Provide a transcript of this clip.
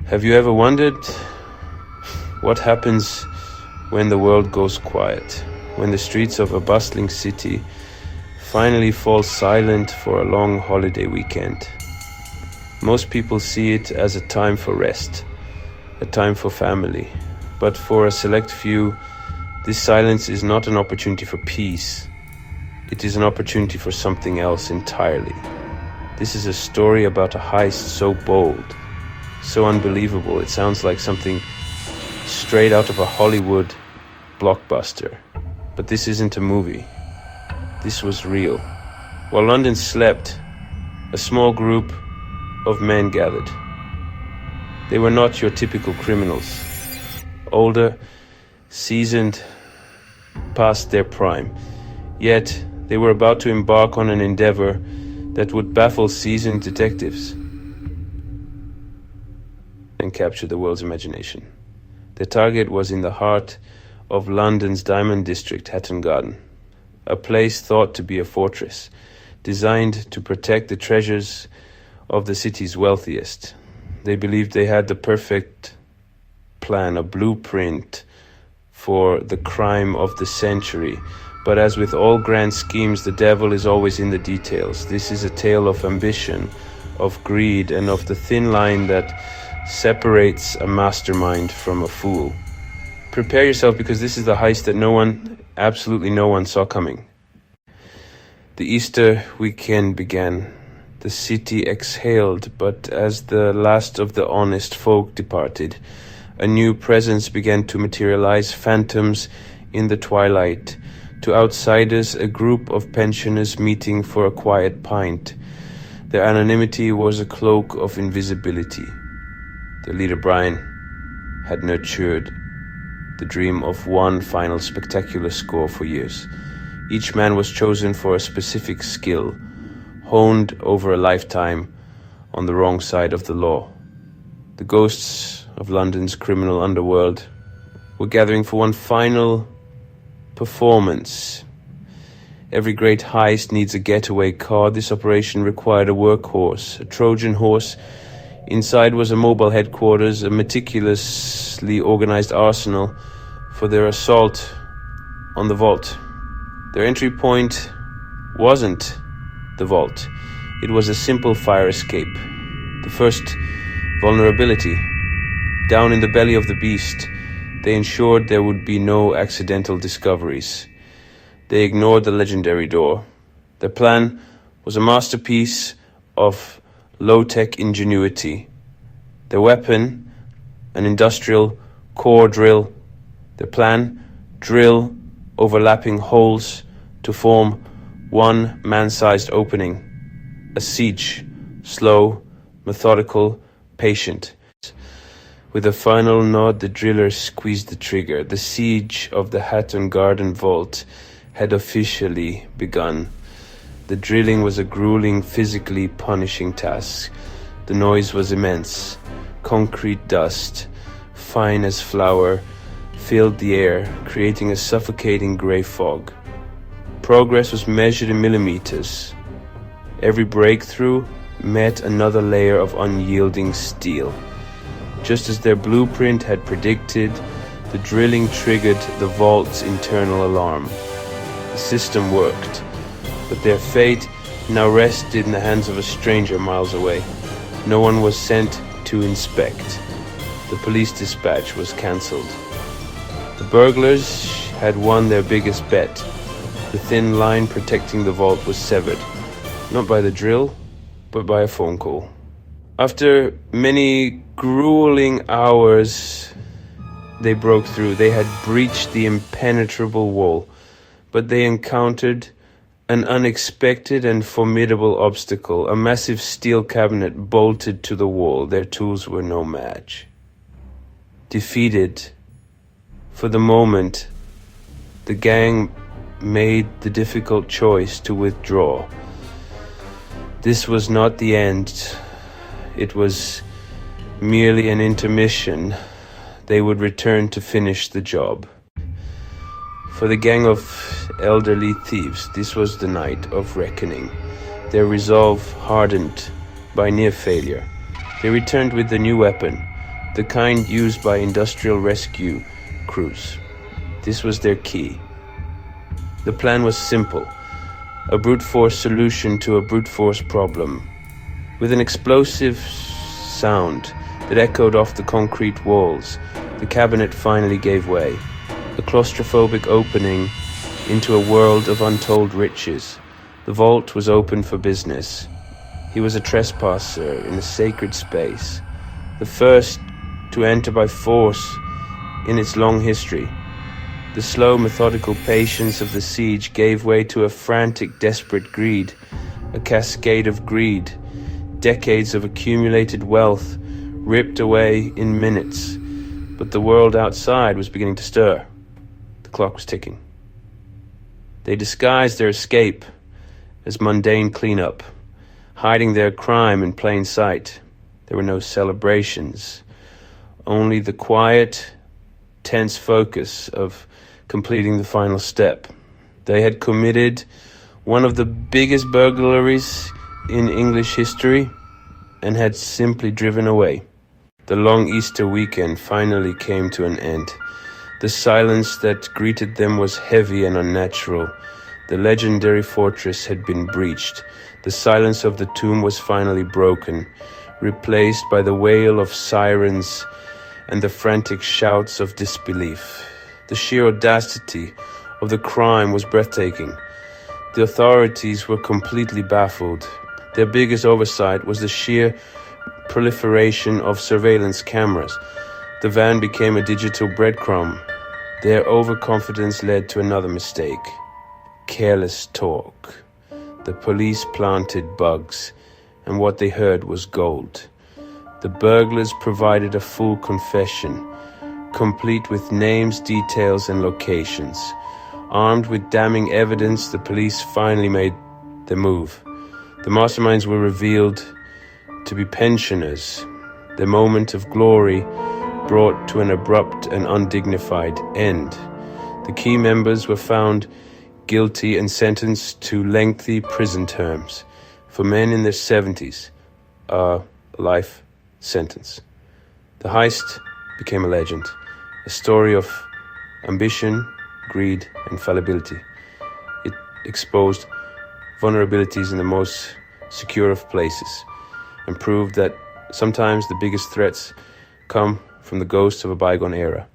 Have you ever wondered what happens when the world goes quiet, when the streets of a bustling city finally fall silent for a long holiday weekend? Most people see it as a time for rest, a time for family. But for a select few, this silence is not an opportunity for peace. It is an opportunity for something else entirely. This is a story about a heist so bold, so unbelievable, it sounds like something straight out of a Hollywood blockbuster. But this isn't a movie. This was real. While London slept, a small group of men gathered. They were not your typical criminals. Older, seasoned, past their prime. Yet, they were about to embark on an endeavor that would baffle seasoned detectives and capture the world's imagination. The target was in the heart of London's Diamond District, Hatton Garden, a place thought to be a fortress, designed to protect the treasures of the city's wealthiest. They believed they had the perfect plan, a blueprint for the crime of the century. But as with all grand schemes, the devil is always in the details. This is a tale of ambition, of greed, and of the thin line that separates a mastermind from a fool. Prepare yourself, because this is the heist that absolutely no one saw coming. The Easter weekend began. The city exhaled, but as the last of the honest folk departed, a new presence began to materialize, phantoms in the twilight. To outsiders, a group of pensioners meeting for a quiet pint. Their anonymity was a cloak of invisibility. Their leader, Brian, had nurtured the dream of one final spectacular score for years. Each man was chosen for a specific skill, honed over a lifetime on the wrong side of the law. The ghosts of London's criminal underworld were gathering for one final performance. Every great heist needs a getaway car. This operation required a workhorse, a Trojan horse. Inside was a mobile headquarters, a meticulously organized arsenal for their assault on the vault. Their entry point wasn't the vault. It was a simple fire escape. The first vulnerability. Down in the belly of the beast, they ensured there would be no accidental discoveries. They ignored the legendary door. Their plan was a masterpiece of low-tech ingenuity. Their weapon, an industrial core drill. Their plan, drill overlapping holes to form one man-sized opening. A siege, slow, methodical, patient. With a final nod, the driller squeezed the trigger. The siege of the Hatton Garden vault had officially begun. The drilling was a grueling, physically punishing task. The noise was immense. Concrete dust, fine as flour, filled the air, creating a suffocating gray fog. Progress was measured in millimeters. Every breakthrough met another layer of unyielding steel. Just as their blueprint had predicted, the drilling triggered the vault's internal alarm. The system worked, but their fate now rested in the hands of a stranger miles away. No one was sent to inspect. The police dispatch was cancelled. The burglars had won their biggest bet. The thin line protecting the vault was severed, not by the drill, but by a phone call. After many grueling hours, they broke through. They had breached the impenetrable wall, but they encountered an unexpected and formidable obstacle, a massive steel cabinet bolted to the wall. Their tools were no match. Defeated, for the moment, the gang made the difficult choice to withdraw. This was not the end. It was merely an intermission. They would return to finish the job. For the gang of elderly thieves, this was the night of reckoning. Their resolve hardened by near failure. They returned with the new weapon, the kind used by industrial rescue crews. This was their key. The plan was simple, a brute force solution to a brute force problem. With an explosive sound that echoed off the concrete walls, the cabinet finally gave way, a claustrophobic opening into a world of untold riches. The vault was open for business. He was a trespasser in a sacred space, the first to enter by force in its long history. The slow, methodical patience of the siege gave way to a frantic, desperate greed, a cascade of greed, decades of accumulated wealth ripped away in minutes. But the world outside was beginning to stir. The clock was ticking. They disguised their escape as mundane cleanup, hiding their crime in plain sight. There were no celebrations, only the quiet, tense focus of completing the final step. They had committed one of the biggest burglaries in English history and had simply driven away. The long Easter weekend finally came to an end. The silence that greeted them was heavy and unnatural. The legendary fortress had been breached. The silence of the tomb was finally broken, replaced by the wail of sirens and the frantic shouts of disbelief. The sheer audacity of the crime was breathtaking. The authorities were completely baffled. Their biggest oversight was the sheer proliferation of surveillance cameras. The van became a digital breadcrumb. Their overconfidence led to another mistake. Careless talk. The police planted bugs, and what they heard was gold. The burglars provided a full confession, complete with names, details, and locations. Armed with damning evidence, the police finally made the move. The masterminds were revealed to be pensioners. The moment of glory brought to an abrupt and undignified end. The key members were found guilty and sentenced to lengthy prison terms. For men in their 70s, a life sentence. The heist became a legend, a story of ambition, greed, and fallibility. It exposed vulnerabilities in the most secure of places and proved that sometimes the biggest threats come from the ghosts of a bygone era.